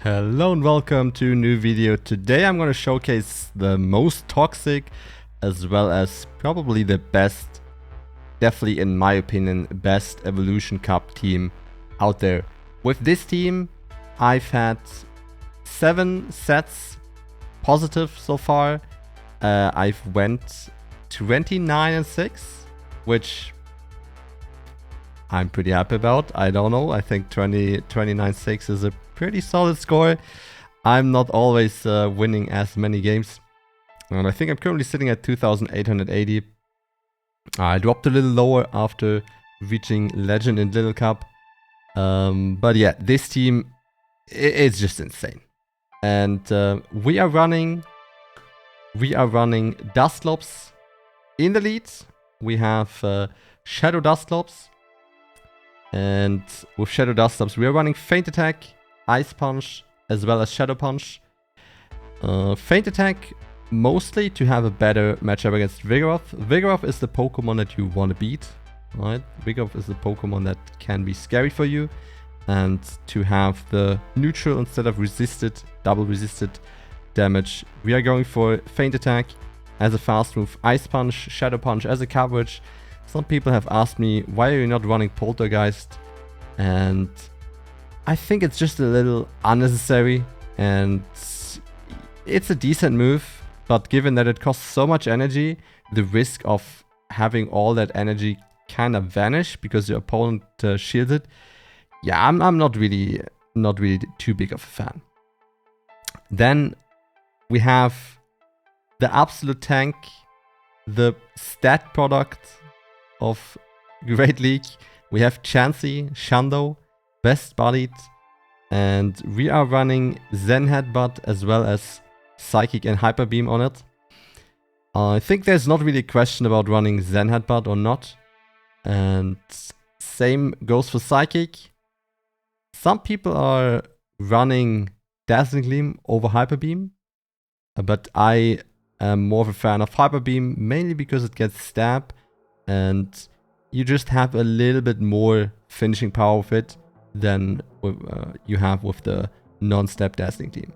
Hello and welcome to a new video. Today I'm going to showcase the most toxic as well as probably the best, definitely in my opinion, best Evolution Cup team out there. With this team I've had 7 sets positive so far. I've went 29-6, which I'm pretty happy about. I don't know, I think 29-6 is a pretty solid score. I'm not always winning as many games, and I think I'm currently sitting at 2,880. I dropped a little lower after reaching Legend in Little Cup, but yeah, this team it's just insane. And we are running Dusclops in the lead. We have Shadow Dusclops, and with Shadow Dusclops we are running Feint Attack, Ice Punch, as well as Shadow Punch. Feint Attack mostly to have a better matchup against Vigoroth. Vigoroth is the Pokemon that you want to beat, right? Vigoroth is the Pokemon that can be scary for you, and to have the neutral instead of resisted, double resisted damage, we are going for Feint Attack as a fast move, Ice Punch, Shadow Punch as a coverage. Some people have asked me, why are you not running Poltergeist? And I think it's just a little unnecessary, and it's a decent move, but given that it costs so much energy, the risk of having all that energy kind of vanish because your opponent shields it, yeah, I'm not really too big of a fan. Then we have the absolute tank, the stat product of Great League. We have Chansey, Shando, Best Buddied, and we are running Zen Headbutt as well as Psychic and Hyper Beam on it. I think there's not really a question about running Zen Headbutt or not, and same goes for Psychic. Some people are running Dazzling Gleam over Hyper Beam, but I am more of a fan of Hyper Beam, mainly because it gets stab and you just have a little bit more finishing power with it than you have with the non-step Dazzling Gleam.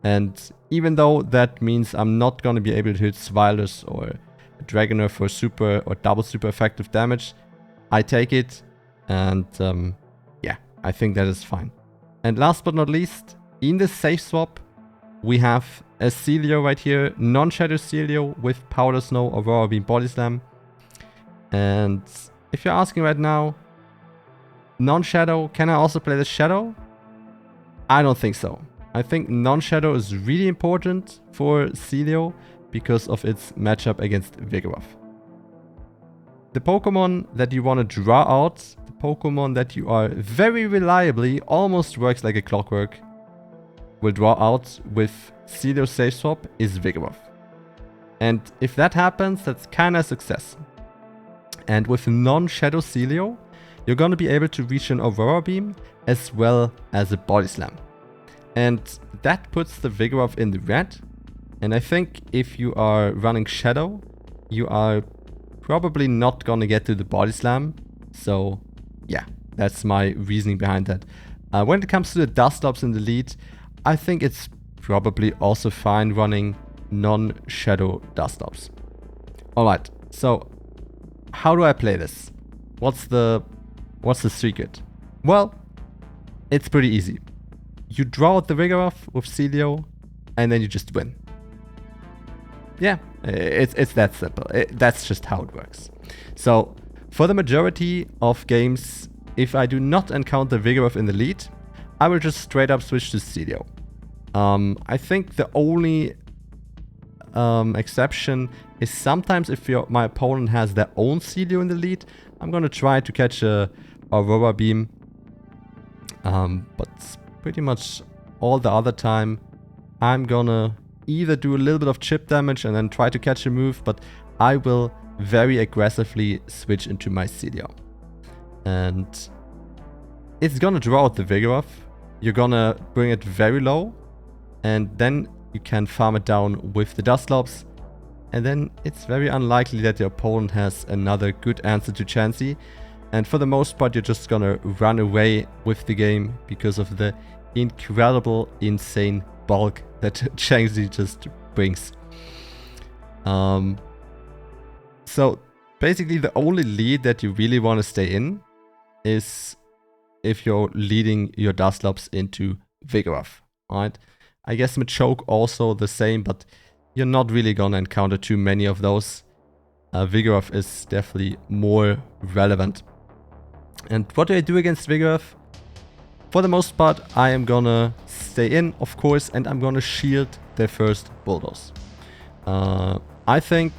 And even though that means I'm not going to be able to hit Swilus or Dragonair for super or double super effective damage, I take it, and yeah, I think that is fine. And last but not least, in the safe swap, we have a Celio right here, non-Shadow Celio with Powder Snow, Aurora Beam, Body Slam. And if you're asking right now, non-Shadow, can I also play the Shadow? I don't think so. I think non-Shadow is really important for Celio because of its matchup against Vigoroth. The Pokemon that you want to draw out, the Pokemon that you are very reliably, almost works like a clockwork, will draw out with Celio Safe Swap is Vigoroth. And if that happens, that's kinda a success. And with non-Shadow Celio, you're gonna be able to reach an Aurora Beam as well as a Body Slam. And that puts the Vigoroth in the red. And I think if you are running Shadow, you are probably not gonna get to the Body Slam. So yeah, that's my reasoning behind that. When it comes to the Dusclops in the lead, I think it's probably also fine running non-Shadow Dusclops. Alright, so how do I play this? What's the secret? Well, it's pretty easy. You draw out the Vigoroth with Celio, and then you just win. Yeah, it's that simple. That's just how it works. So, for the majority of games, if I do not encounter Vigoroth in the lead, I will just straight up switch to Celio. I think the only exception is sometimes if my opponent has their own Celio in the lead, I'm gonna try to catch a Aurora Beam. But pretty much all the other time, I'm gonna either do a little bit of chip damage and then try to catch a move, but I will very aggressively switch into my Celio. And it's gonna draw out the Vigoroth. You're gonna bring it very low, and then you can farm it down with the Dusclops, and then it's very unlikely that your opponent has another good answer to Chansey, and for the most part you're just gonna run away with the game because of the incredible, insane bulk that Chansey just brings. So basically the only lead that you really want to stay in is if you're leading your Dusclops into Vigoroth, right? I guess Machoke also the same, but you're not really gonna encounter too many of those. Vigoroth is definitely more relevant. And what do I do against Vigoroth? For the most part, I am gonna stay in, of course, and I'm gonna shield their first Bulldoze. I think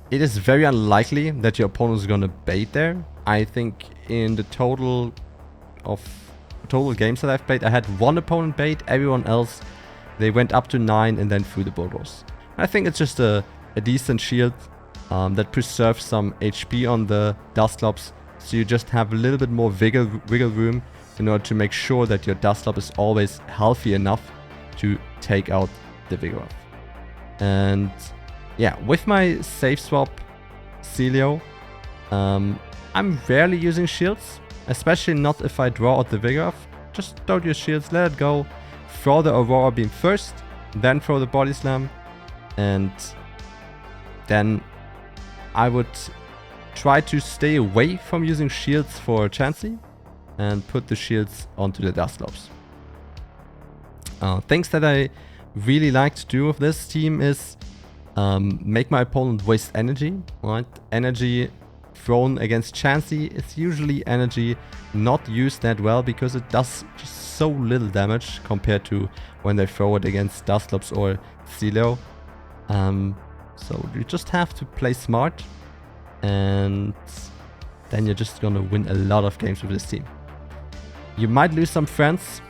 it is very unlikely that your opponent is gonna bait there. I think in the total games that I've played, I had one opponent bait, everyone else, they went up to 9 and then threw the Bulldoze. I think it's just a decent shield that preserves some HP on the Dusclops, so you just have a little bit more wiggle room in order to make sure that your Dusclops is always healthy enough to take out the Vigoroth. And yeah, with my safe swap Celio, I'm rarely using shields, especially not if I draw out the Vigoroth. Just don't use shields, let it go. Throw the Aurora Beam first, then throw the Body Slam, and then I would try to stay away from using shields for Chansey and put the shields onto the Dusclops. Things that I really like to do with this team is make my opponent waste energy, right? Energy thrown against Chansey is usually energy not used that well because it does just so little damage compared to when they throw it against Dusclops or Celio. So you just have to play smart, and then you're just gonna win a lot of games with this team. You might lose some friends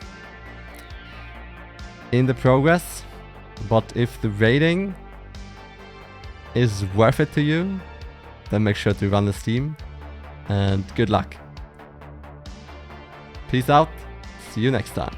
in the progress, but if the rating is worth it to you, then make sure to run this team, and good luck. Peace out, see you next time.